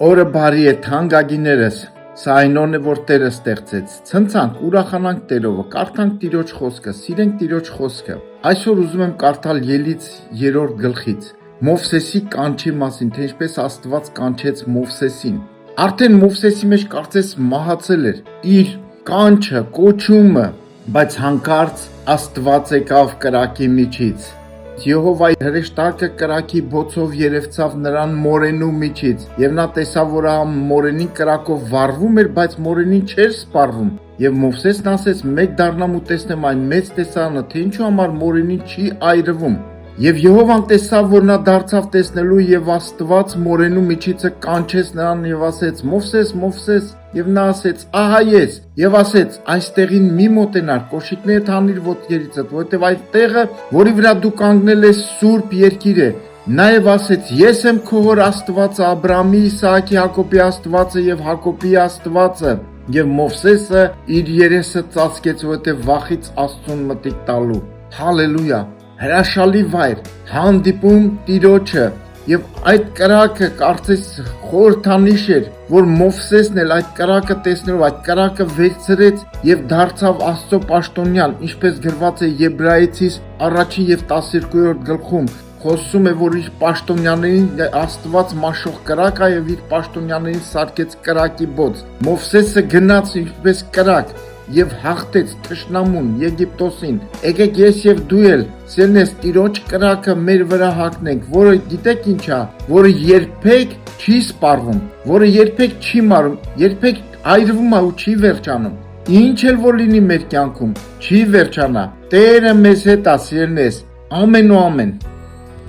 Օրը բարի է, թանկագիներս, սա այն օրն է, որ Տերը ստեղծեց, ցնցանք, ուրախանանք Տերովը, կարդանք Տիրոջ խոսքը, սիրենք Տիրոջ խոսքը։ Այսօր ուզում եմ կարդալ Ելից 3-րդ գլխից, Մովսեսի կանչի մասին, թե ինչպես Աստված կանչեց Մովսեսին։ Արդեն Մովսեսի մեջ կարծես մահացել էր իր կանչը, կոչումը, բայց հանկարծ Աստված եկավ կրակի միջից։ Եհովայի հրեշտակը կրակի բոցով երևցավ նրան մորենու միջից, եւ նա տեսավ, որ մորենին կրակով վառվում էր, բայց մորենին չէր սպառվում։ Եվ Մովսեսն ասեց. «Մեկ դառնամ ու տեսնեմ այն մեծ տեսարանը, թե ինչու համար մորենին չի այրվում»։ Եվ Եհովան տեսավ, որ նա դարձավ տեսնելու, եւ Աստված մորենու միջիցը կանչեց նրան եւ ասեց. «Մովսես, Մովսես»։ Եվ նա ասեց. «Ահա ես»։ Եվ ասեց. «Այստեղին մի մոտենար, կոշիկները թանիր ոտքերիցդ, որովհետեւ այդ տեղը, որի վրա դու կանգնել ես, սուրբ երկիր է»։ Նաեւ ասեց. «Ես եմ քո հոր Աստվածը, Աբրահամի, Իսահակի, Հակոբի Աստվածը եւ Հակոբի Աստվածը»։ Եվ Մովսեսը իր երեսը ծածկեց, որովհետեւ վախից Աստծուն մտիկ տալու։ Հալելույա։ Հրաշալի վայր, հանդիպում Տիրոջը, եւ այդ կրակը կարծես խորհրդանիշ էր, որ Մովսեսն էլ այդ կրակը տեսնելով այդ կրակը վերցրեց եւ դարձավ Աստծո պաշտոնյան, ինչպես գրված է Եբրայեցիս 1 եւ 12-րդ գլխում, խոսում է, որ իր պաշտոնյաներին Աստված մաշող կրակ է եւ իր պաշտոնյաներին սարքեց կրակի բոց։ Մովսեսը գնաց ինչպես կրակ եւ հաղթեց թշնամուն Եգիպտոսին։ Եկեք ես եւ դու էլ սերնես Տիրոջ կրակը մեր վրա հագնենք, որը գիտեք ինչ է, որը երբեք չի սպառվում, որը երբեք չի մարում, երբեք այրվում է ու չի վերջանում։ Ինչ էլ որ լինի մեր կյանքում, չի վերջանա։ Տերը մեզ հետ է, սերնես։ Ամեն ու ամեն։